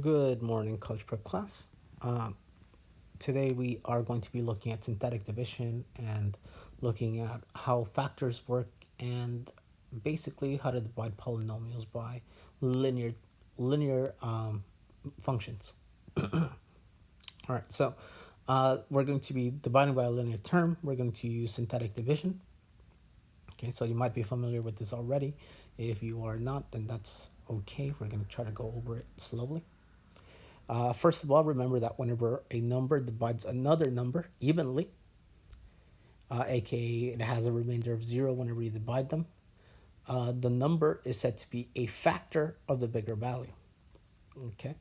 Good morning, College Prep class. Today we are going to be looking at synthetic division and looking at how factors work and basically how to divide polynomials by linear linear functions. All right, so we're going to be dividing by a linear term. We're going to use synthetic division. Okay, so you might be familiar with this already. If you are not, then that's okay. We're going to try to go over it slowly. First of all, remember that whenever a number divides another number evenly, aka it has a remainder of zero whenever you divide them, the number is said to be a factor of the bigger value. Okay,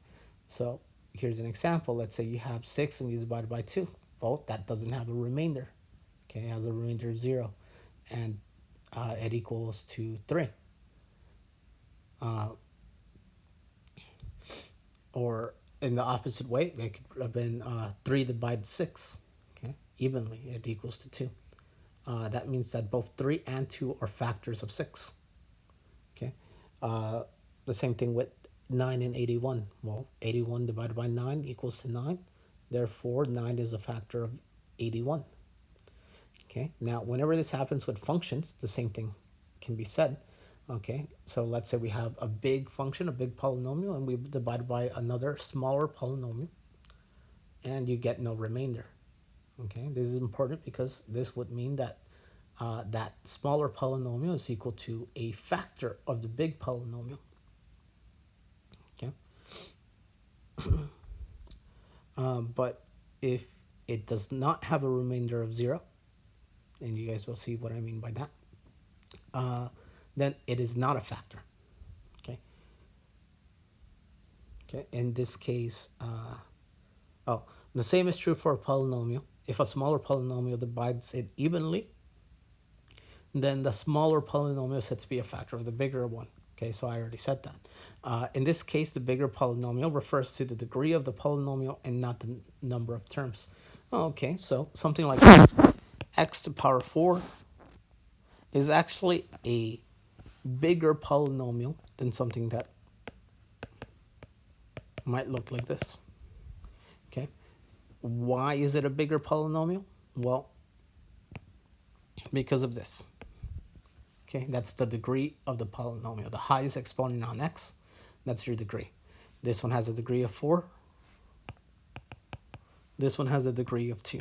so here's an example. Let's say you have 6 and you divide it by 2. Well, that doesn't have a remainder. Okay, it has a remainder of 0, and it equals to 3. Or in the opposite way, it could have been 3 divided 6. Okay, evenly, it equals to 2. That means that both 3 and 2 are factors of 6. Okay, the same thing with 9 and 81. Well, 81 divided by 9 equals to 9. Therefore, 9 is a factor of 81. Okay, now whenever this happens with functions, the same thing can be said. Okay, so let's say we have a big function, a big polynomial, and we divide by another smaller polynomial, and you get no remainder. Okay, this is important because this would mean that that smaller polynomial is equal to a factor of the big polynomial. Okay, but if it does not have a remainder of 0, and you guys will see what I mean by that, then it is not a factor. Okay. Okay. In this case, the same is true for a polynomial. If a smaller polynomial divides it evenly, then the smaller polynomial is said to be a factor of the bigger one. Okay, so I already said that. In this case, the bigger polynomial refers to the degree of the polynomial and not the number of terms. Okay, so something like x to the power 4 is actually a bigger polynomial than something that might look like this. Okay, why is it a bigger polynomial? Well, because of this. Okay, that's the degree of the polynomial. The highest exponent on x, that's your degree. This one has a degree of 4. This one has a degree of 2.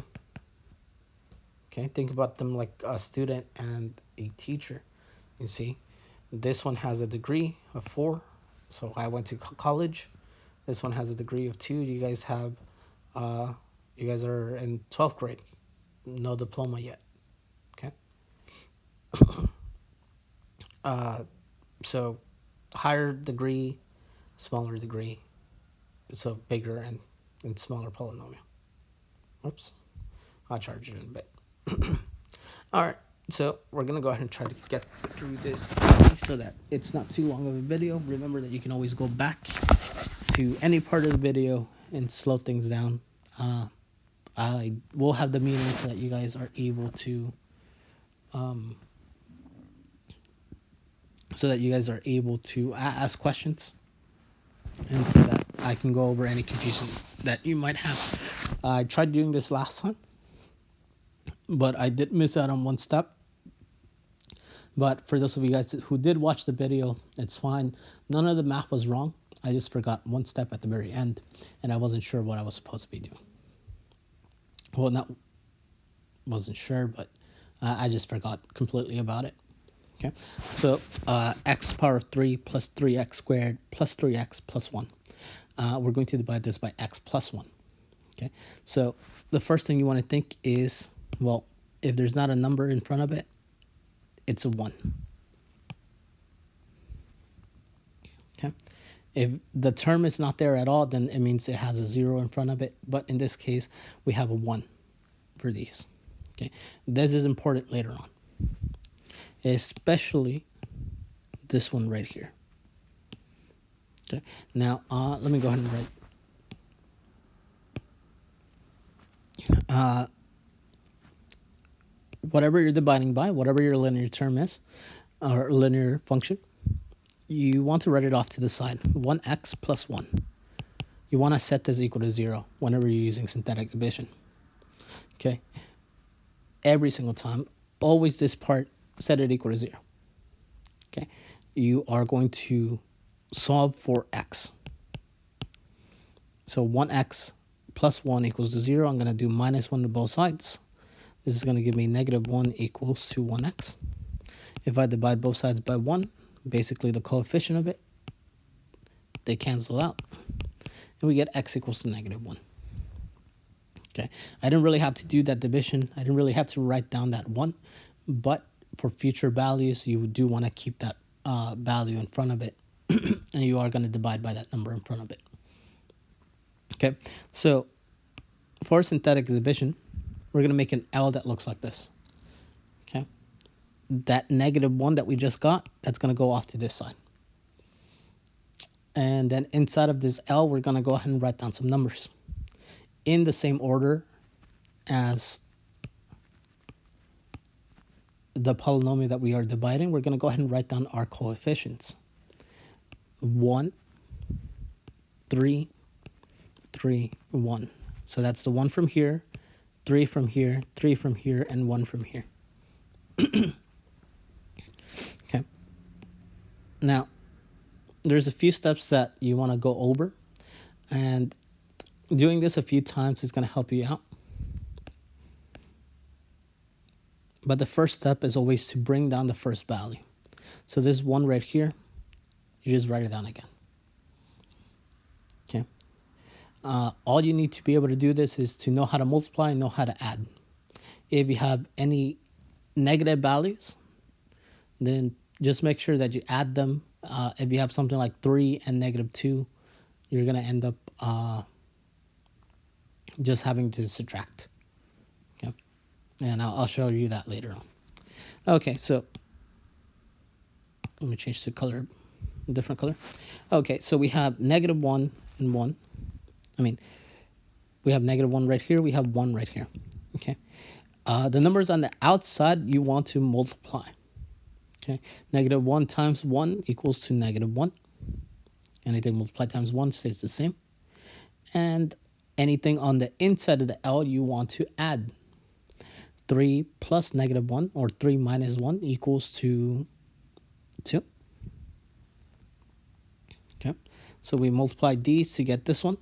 Okay, think about them like a student and a teacher. You see, this one has a degree of 4. So I went to college. This one has a degree of 2. You guys are in 12th grade. No diploma yet. Okay. So higher degree, smaller degree. It's a bigger and smaller polynomial. Oops. I'll charge it in a bit. All right. So we're going to go ahead and try to get through this so that it's not too long of a video. Remember that you can always go back to any part of the video and slow things down. I will have the meeting so that you guys are able to ask questions, and so that I can go over any confusion that you might have. I tried doing this last time, but I did miss out on one step. But for those of you guys who did watch the video, it's fine. None of the math was wrong. I just forgot one step at the very end, and I wasn't sure what I was supposed to be doing. Well, wasn't sure, but I just forgot completely about it. Okay, so x power 3 plus 3x squared plus 3x plus 1. We're going to divide this by x plus 1. Okay, so the first thing you want to think is, well, if there's not a number in front of it, it's a 1. Okay, if the term is not there at all, then it means it has a 0 in front of it. But in this case, we have a 1 for these. Okay, this is important later on, especially this one right here. Okay, now let me go ahead and write whatever you're dividing by, whatever your linear term is, or linear function, you want to write it off to the side. 1x plus 1. you want to set this equal to 0 whenever you're using synthetic division. Okay, every single time, always this part, set it equal to 0. Okay, you are going to solve for x. So 1x plus 1 equals to 0. I'm going to do minus 1 to both sides. This is going to give me negative 1 equals to 1x. If I divide both sides by 1, basically the coefficient of it, they cancel out. And we get x equals to negative 1. Okay, I didn't really have to do that division. I didn't really have to write down that 1. But for future values, you do want to keep that value in front of it. And you are going to divide by that number in front of it. Okay, so for synthetic division, we're going to make an L that looks like this. Okay, that negative 1 that we just got, that's going to go off to this side. And then inside of this L, we're going to go ahead and write down some numbers in the same order as the polynomial that we are dividing. We're going to go ahead and write down our coefficients. 1, 3, 3, 1. So that's the 1 from here, 3 from here, 3 from here, and 1 from here. Okay. Now, there's a few steps that you want to go over, and doing this a few times is going to help you out. But the first step is always to bring down the first value. So this 1 right here, you just write it down again. Okay. All you need to be able to do this is to know how to multiply and know how to add. If you have any negative values, then just make sure that you add them. If you have something like 3 and negative 2, you're going to end up just having to subtract. Okay, and I'll show you that later on. Okay, so let me change the color, a different color. Okay, so we have negative 1 and 1. We have negative 1 right here. We have 1 right here. Okay, the numbers on the outside you want to multiply. Okay, negative 1 times 1 equals to negative 1. Anything multiplied times 1 stays the same. And anything on the inside of the L you want to add. 3 plus negative 1, or 3 minus 1, equals to 2. Okay, so we multiply these to get this one.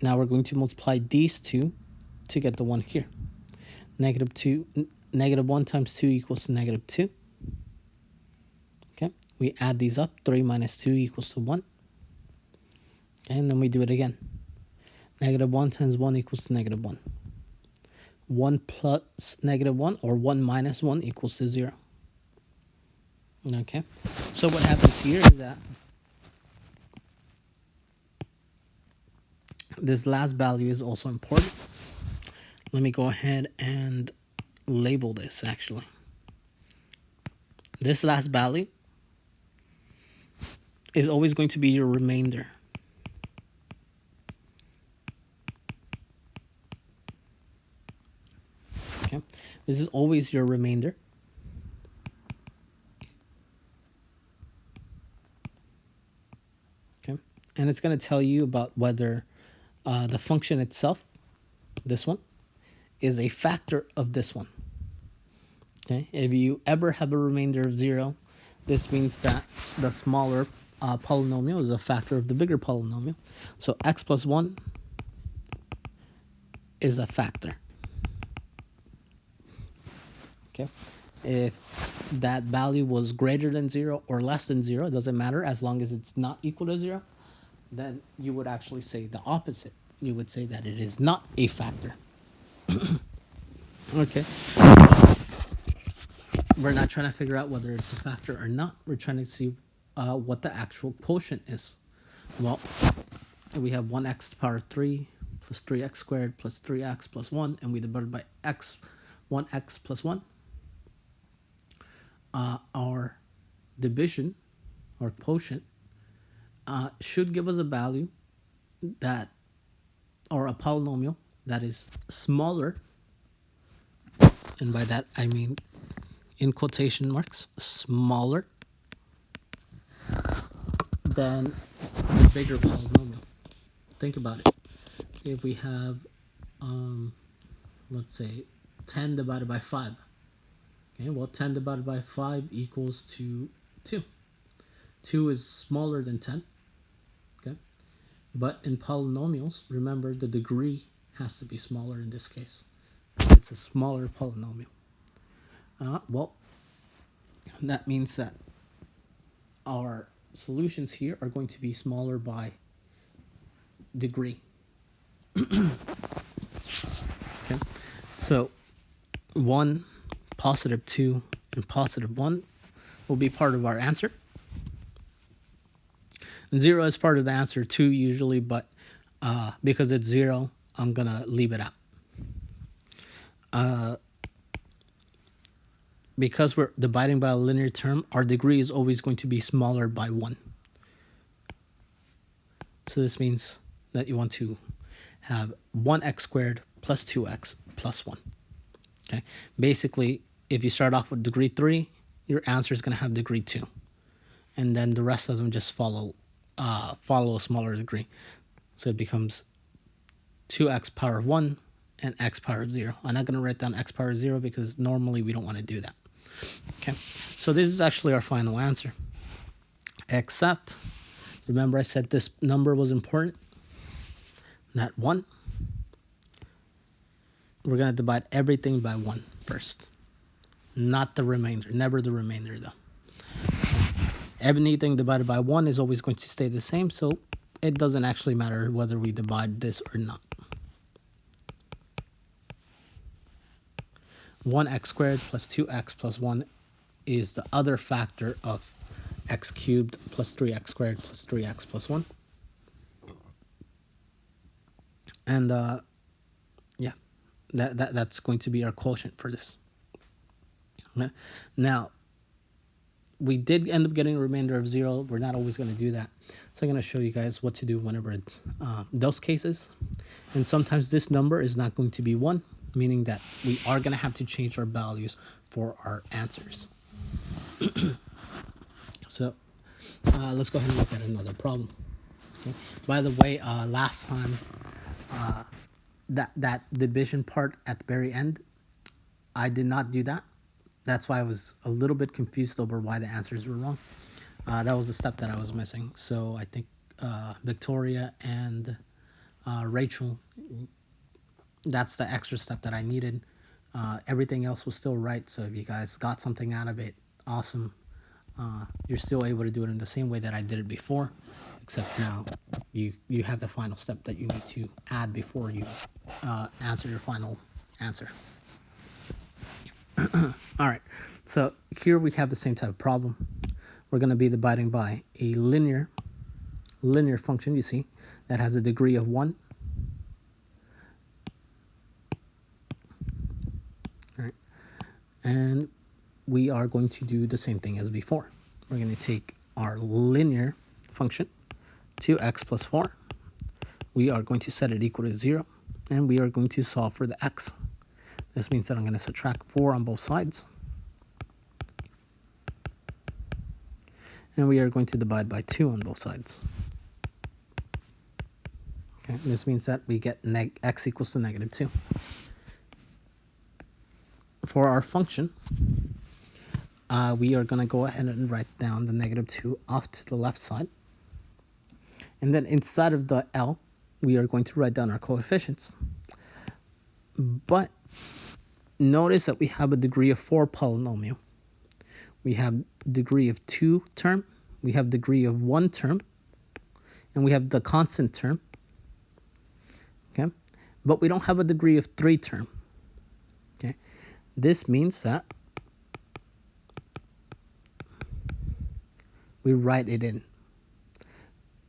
Now we're going to multiply these two to get the one here. Negative 1 times 2 equals to negative 2. Okay, we add these up. 3 minus 2 equals to 1. Okay, and then we do it again. Negative 1 times 1 equals to negative 1. 1 plus negative 1, or 1 minus 1, equals to 0. Okay, so what happens here is that this last value is also important. Let me go ahead and label this, actually. This last value is always going to be your remainder. Okay, this is always your remainder. Okay, and it's going to tell you about whether the function itself, this one, is a factor of this one. Okay, if you ever have a remainder of 0, this means that the smaller polynomial is a factor of the bigger polynomial. So x plus 1 is a factor. Okay, if that value was greater than 0 or less than 0, it doesn't matter, as long as it's not equal to 0, then you would actually say the opposite. You would say that it is not a factor. Okay. We're not trying to figure out whether it's a factor or not. We're trying to see what the actual quotient is. Well, we have 1x to the power 3 plus 3x squared plus 3x plus 1, and we divide by x, 1x plus 1. Our division, or quotient, should give us a value that, or a polynomial that is smaller, and by that I mean in quotation marks, smaller than the bigger polynomial. think about it. If we have, let's say, 10 divided by 5. Okay, well, 10 divided by 5 equals to 2. 2 is smaller than 10. Okay, but in polynomials, remember the degree has to be smaller in this case. It's a smaller polynomial. Well, that means that our solutions here are going to be smaller by degree. Okay, so 1, positive 2, and positive 1 will be part of our answer. 0 is part of the answer too usually, but because it's 0, I'm going to leave it out. Because we're dividing by a linear term, our degree is always going to be smaller by 1. So this means that you want to have 1x squared plus 2x plus 1. Okay. Basically, if you start off with degree 3, your answer is going to have degree 2. And then the rest of them just follow a smaller degree. So it becomes 2x power 1 and x power 0. I'm not going to write down x power 0 because normally we don't want to do that. Okay, so this is actually our final answer. Except, remember I said this number was important? That 1. We're going to divide everything by 1 first. Not the remainder. Never the remainder though. Anything divided by 1 is always going to stay the same, so it doesn't actually matter whether we divide this or not. 1x squared plus 2x plus 1 is the other factor of x cubed plus 3x squared plus 3x plus 1. And yeah, that's going to be our quotient for this. Okay. Now, we did end up getting a remainder of 0. We're not always going to do that. So I'm going to show you guys what to do whenever it's those cases. And sometimes this number is not going to be 1, meaning that we are going to have to change our values for our answers. So let's go ahead and look at another problem. Okay. By the way, last time, that division part at the very end, I did not do that. That's why I was a little bit confused over why the answers were wrong. That was the step that I was missing. So I think Victoria and Rachel, that's the extra step that I needed. Everything else was still right. So if you guys got something out of it, awesome. You're still able to do it in the same way that I did it before, except now you have the final step that you need to add before you answer your final answer. All right, so here we have the same type of problem. We're going to be dividing by a linear function, you see, that has a degree of 1. All right, and we are going to do the same thing as before. We're going to take our linear function, 2x plus 4. We are going to set it equal to 0, and we are going to solve for the x. This means that I'm going to subtract 4 on both sides. And we are going to divide by 2 on both sides. Okay, this means that we get x equals to negative 2. For our function, we are going to go ahead and write down the negative 2 off to the left side. And then inside of the L, we are going to write down our coefficients. But notice that we have a degree of 4 polynomial. We have degree of 2 term, we have degree of 1 term, and we have the constant term. Okay, but we don't have a degree of 3 term. Okay, this means that we write it in.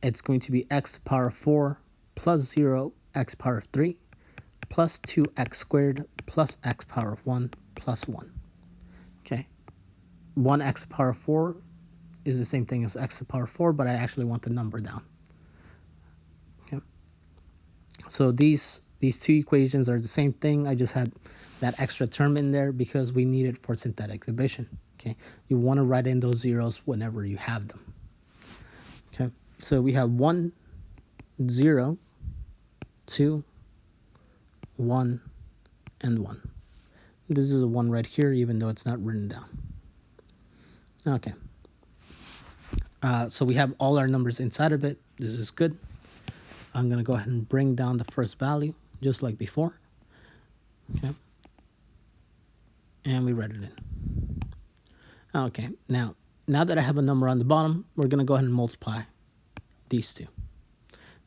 It's going to be x to the power of 4 plus 0 x power of 3 plus 2x squared plus x power of 1 plus 1. Okay, 1x to the power of 4 is the same thing as x to the power of 4, but I actually want the number down. Okay, so these two equations are the same thing. I just had that extra term in there because we need it for synthetic division. Okay, you want to write in those zeros whenever you have them. Okay, so we have 1, 0, 2, 1, and 1. This is a 1 right here, even though it's not written down. Okay. So we have all our numbers inside of it. This is good. I'm going to go ahead and bring down the first value, just like before. Okay. And we write it in. Okay. Now that I have a number on the bottom, we're going to go ahead and multiply these two.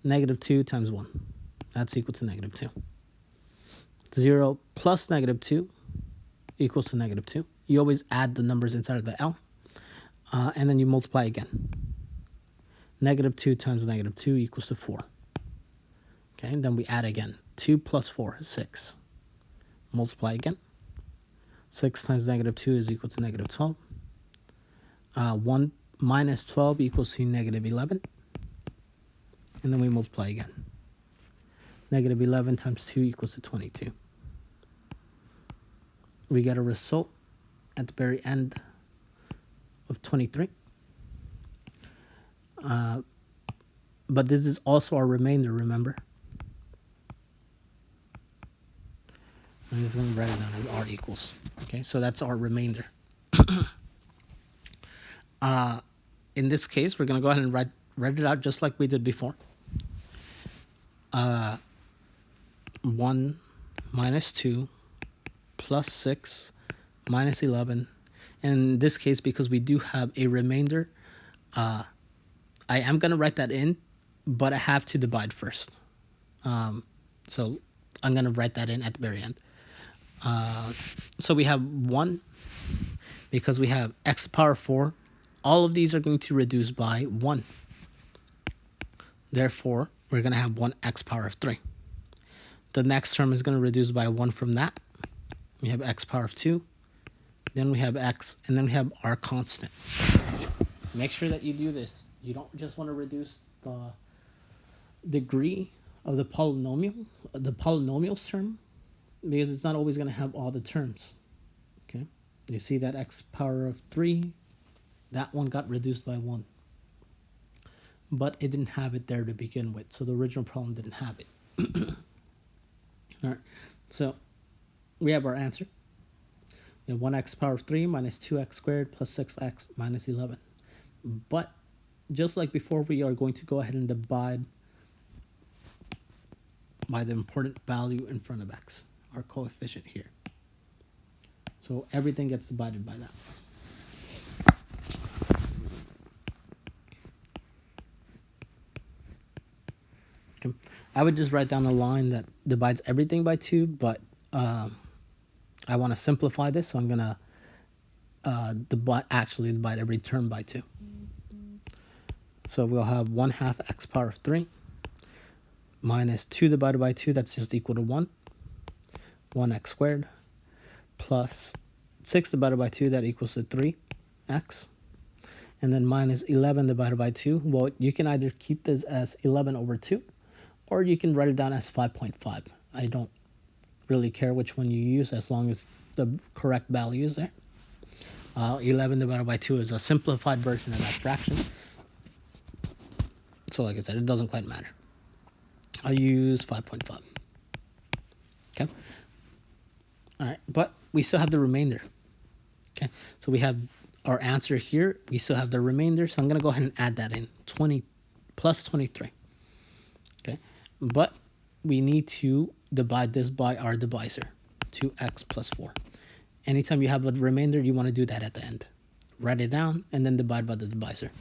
-2 times 1. That's equal to -2. 0 plus -2 equals to -2. You always add the numbers inside of the L. And then you multiply again. -2 times -2 equals to 4. Okay, and then we add again. 2 plus 4 is 6. Multiply again. 6 times -2 is equal to -12. 1 minus 12 equals to -11. And then we multiply again. -11 times 2 equals to 22. We get a result at the very end of 23. But this is also our remainder, remember? I'm just going to write it down as r equals. Okay, so that's our remainder. In this case, we're going to go ahead and write it out just like we did before. 1 minus 2 plus 6 minus 11. In this case, because we do have a remainder, I am going to write that in, but I have to divide first. So I'm going to write that in at the very end. So we have 1, because we have x to the power 4. All of these are going to reduce by 1. Therefore, we're going to have 1x power of 3. The next term is going to reduce by 1 from that. We have x power of 2. Then we have x, and then we have our constant. Make sure that you do this. You don't just want to reduce the degree of the polynomials term, because it's not always going to have all the terms. Okay, you see that x power of 3, that one got reduced by 1. But it didn't have it there to begin with, so the original problem didn't have it. All right, so we have our answer. We have 1x power of 3 minus 2x squared plus 6x minus 11. But just like before, we are going to go ahead and divide by the important value in front of x, our coefficient here. So everything gets divided by that. Okay. I would just write down a line that divides everything by 2, but I want to simplify this, so I'm going to actually divide every term by 2. So we'll have 1/2 x power of 3 minus 2 divided by 2, that's just equal to 1. 1x squared plus 6 divided by 2, that equals to 3x. And then minus 11 divided by 2. Well, you can either keep this as 11 over 2, or you can write it down as 5.5. I don't really care which one you use, as long as the correct value is there. 11 divided by 2 is a simplified version of that fraction. So like I said, it doesn't quite matter. I'll use 5.5. Okay. All right, but we still have the remainder. Okay, so we have our answer here. We still have the remainder, so I'm going to go ahead and add that in. 20 plus 23. Okay, but we need to divide this by our divisor, 2x plus 4. Anytime you have a remainder, you want to do that at the end. Write it down and then divide by the divisor.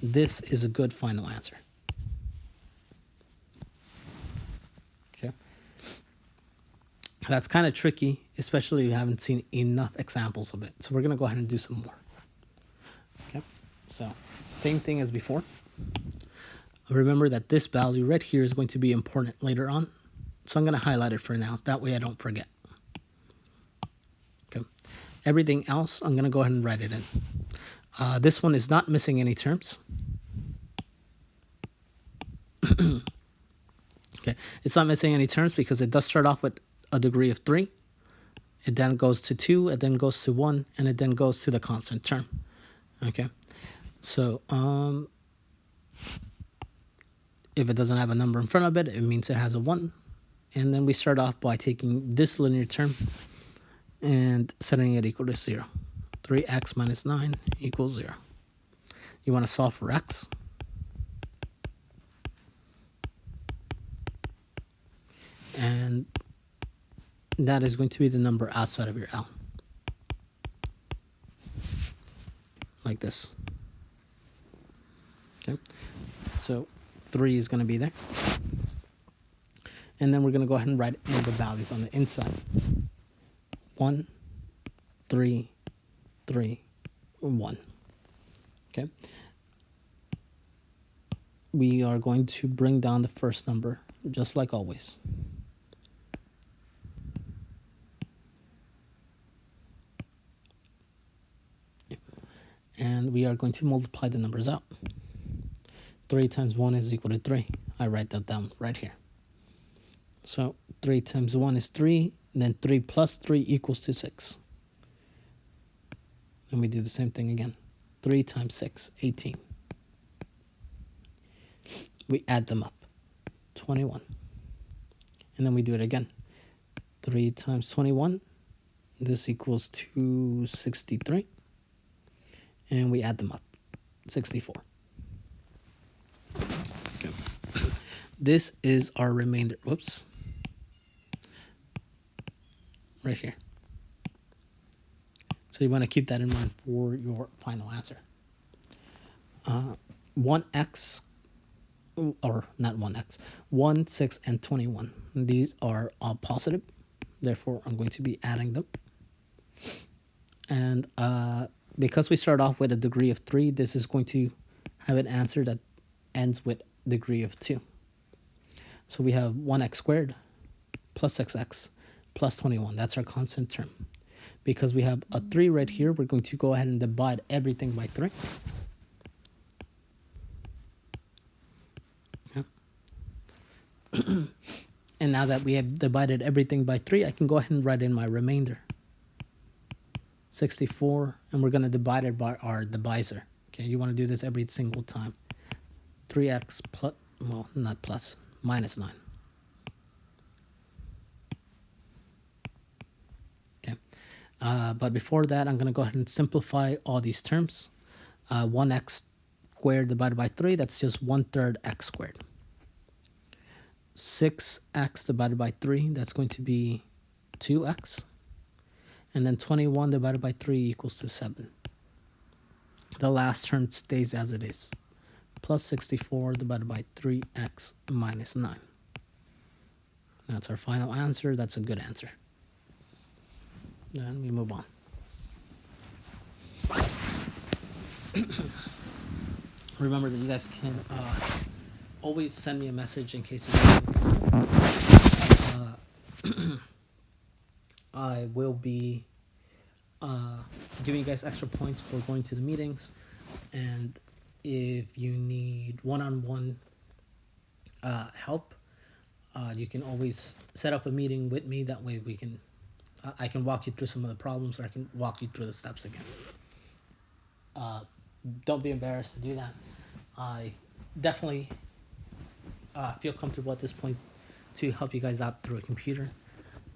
This is a good final answer. Okay. That's kind of tricky, especially if you haven't seen enough examples of it. So we're going to go ahead and do some more. Okay. So same thing as before. Remember that this value right here is going to be important later on. So I'm going to highlight it for now. That way I don't forget. Okay. Everything else, I'm going to go ahead and write it in. This one is not missing any terms. Okay, it's not missing any terms because it does start off with a degree of 3. It then goes to 2, it then goes to 1, and it then goes to the constant term. Okay, so If it doesn't have a number in front of it, it means it has a 1. And then we start off by taking this linear term and setting it equal to 0. 3x minus 9 equals 0. You want to solve for x. And that is going to be the number outside of your L. Like this. Okay. So 3 is going to be there. And then we're going to go ahead and write in the values on the inside. 1, 3, 3, 1. Okay. We are going to bring down the first number, just like always. And we are going to multiply the numbers out. 3 times 1 is equal to 3. I write that down right here. So 3 times 1 is 3, and then 3 plus 3 equals to 6. And we do the same thing again. 3 times 6, 18. We add them up, 21. And then we do it again. 3 times 21, this equals to 63. And we add them up, 64. Okay. This is our remainder. Whoops. Right here. So you want to keep that in mind for your final answer. 1x, or not 1x, 1, 6, and 21. These are all positive. Therefore, I'm going to be adding them. And because we start off with a degree of 3, this is going to have an answer that ends with degree of 2. So we have 1x squared plus 6x plus 21. That's our constant term. Because we have a 3 right here, we're going to go ahead and divide everything by 3. Okay. And now that we have divided everything by 3, I can go ahead and write in my remainder. 64, and we're going to divide it by our divisor. Okay, you want to do this every single time. 3x plus, well, not plus, minus 9. Okay, but before that, I'm going to go ahead and simplify all these terms. 1x squared divided by 3, that's just 1/3 x squared. 6x divided by 3, that's going to be 2x. And then 21 divided by 3 equals to 7. The last term stays as it is. Plus 64 divided by 3x minus 9. That's our final answer. That's a good answer. Then we move on. Remember that you guys can always send me a message in case you need I will be giving you guys extra points for going to the meetings, and if you need one-on-one help, you can always set up a meeting with me. That way we can I can walk you through some of the problems, or I can walk you through the steps again. Don't be embarrassed to do that. I definitely feel comfortable at this point to help you guys out through a computer.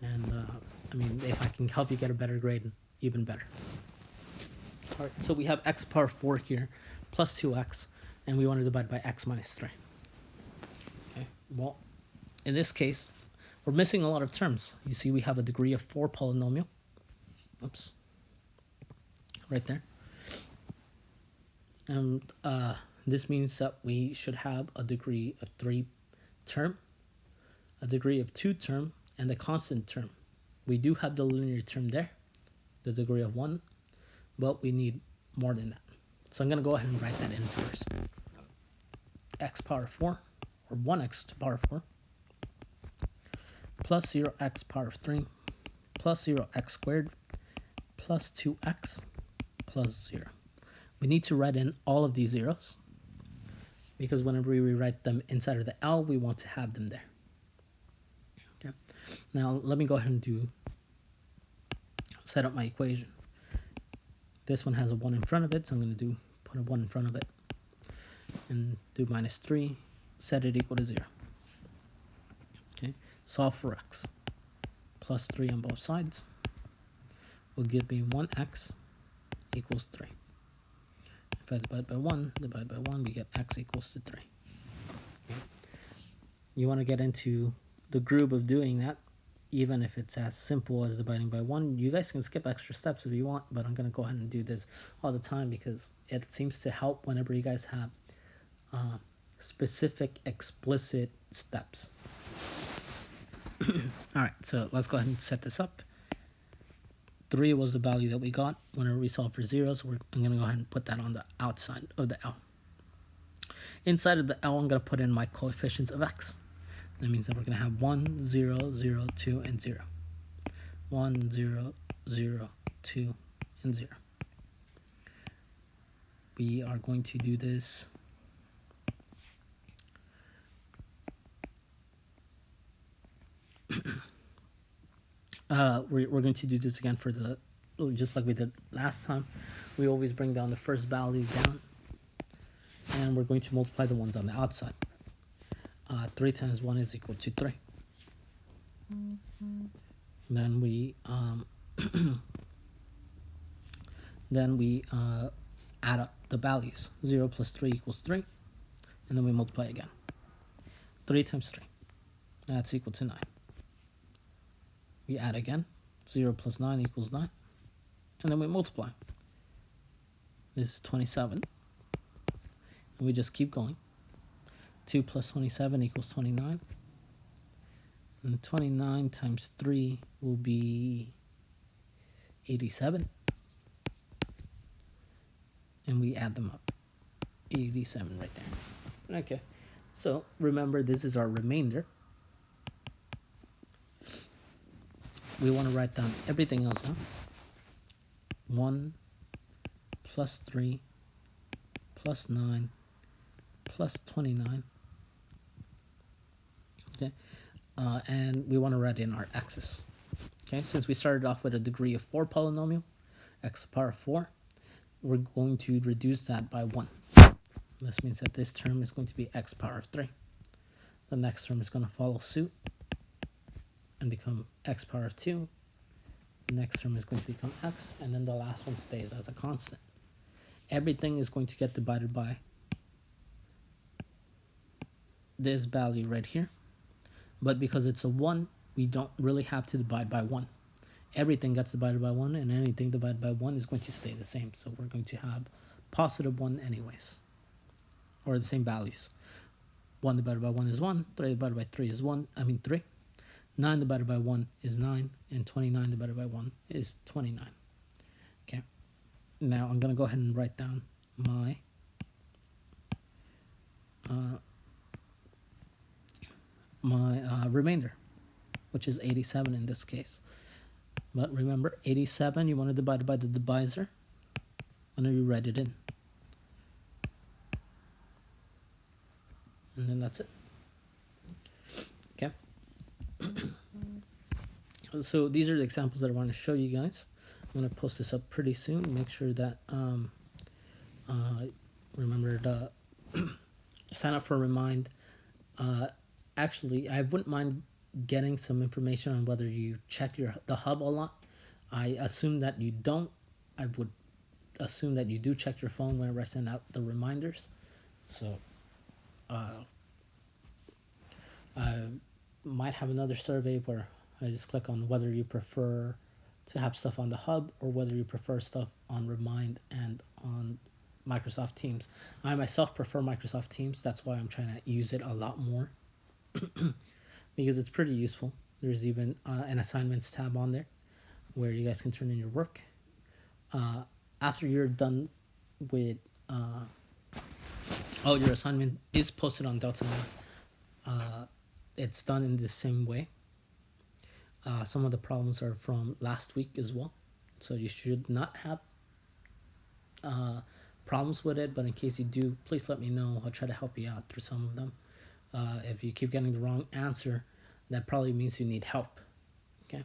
And I mean, if I can help you get a better grade, even better. All right, so we have x power 4 here, plus 2x, and we want to divide by x minus 3. Okay, well, in this case, we're missing a lot of terms. You see, we have a degree of 4 polynomial. Oops. Right there. And this means that we should have a degree of 3 term, a degree of 2 term, and the constant term. We do have the linear term there, the degree of 1, but we need more than that. So I'm going to go ahead and write that in first. X power 4, or 1x to power 4, plus 0x power 3, plus 0x squared, plus 2x, plus 0. We need to write in all of these zeros, because whenever we rewrite them inside of the L, we want to have them there. Okay. Now let me go ahead and set up my equation. This one has a 1 in front of it, so I'm going to put a 1 in front of it, and do minus 3. set it equal to 0. Okay, solve for x. Plus 3 on both sides will give me 1x equals 3. If I divide by 1, we get x equals to 3. Okay. You want to get into the groove of doing that, even if it's as simple as dividing by 1. You guys can skip extra steps if you want, but I'm going to go ahead and do this all the time because it seems to help whenever you guys have specific, explicit steps. All right, so let's go ahead and set this up. 3 was the value that we got whenever we solve for 0, so I'm going to go ahead and put that on the outside of the L. Inside of the L, I'm going to put in my coefficients of x. That means that we're going to have 1, 0, 0, 2, and 0. 1, 0, 0, 2, and 0. We are going to do this we're going to do this again for the, just like we did last time. We always bring down the first value down, and we're going to multiply the ones on the outside. 3 times 1 is equal to 3. Then we add up the values. 0 plus 3 equals 3, and then we multiply again. 3 times 3, that's equal to 9. We add again. 0 plus 9 equals 9, and then we multiply. This is 27, and we just keep going. 2 plus 27 equals 29, and 29 times 3 will be 87, and we add them up. 87 right there. Okay, so remember, this is our remainder. We want to write down everything else now. 1 plus 3 plus 9 plus 29. Okay, and we want to write in our x's. Okay, since we started off with a degree of 4 polynomial, x to the power of 4, we're going to reduce that by 1. This means that this term is going to be x to the power of 3. The next term is going to follow suit and become x to the power of 2. The next term is going to become x, and then the last one stays as a constant. Everything is going to get divided by this value right here. But because it's a 1, we don't really have to divide by 1. Everything gets divided by 1, and anything divided by 1 is going to stay the same. So we're going to have positive 1 anyways, or the same values. 1 divided by 1 is 1, 3 divided by 3 is 3. 9 divided by 1 is 9, and 29 divided by 1 is 29. Okay, now I'm going to go ahead and write down my remainder, which is 87 in this case. But remember, 87, you want to divide it by the divisor whenever you write it in. And then that's it. Okay. So these are the examples that I want to show you guys. I'm going to post this up pretty soon. Make sure that remember to sign up for Remind. Actually, I wouldn't mind getting some information on whether you check the hub a lot. I assume that you don't. I would assume that you do check your phone whenever I send out the reminders. So I might have another survey where I just click on whether you prefer to have stuff on the hub or whether you prefer stuff on Remind and on Microsoft Teams. I myself prefer Microsoft Teams. That's why I'm trying to use it a lot more because it's pretty useful. There's even an assignments tab on there where you guys can turn in your work. After you're done with your assignment is posted on Delta Now. It's done in the same way. Some of the problems are from last week as well, so you should not have problems with it, but in case you do, please let me know. I'll try to help you out through some of them. If you keep getting the wrong answer, that probably means you need help. Okay,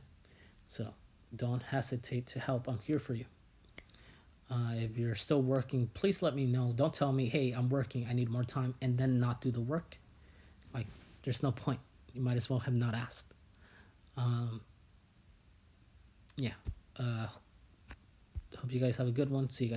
so don't hesitate to help. I'm here for you. If you're still working, please let me know. Don't tell me, hey, I'm working, I need more time, and then not do the work. Like, there's no point. You might as well have not asked. Yeah. Hope you guys have a good one. See you guys.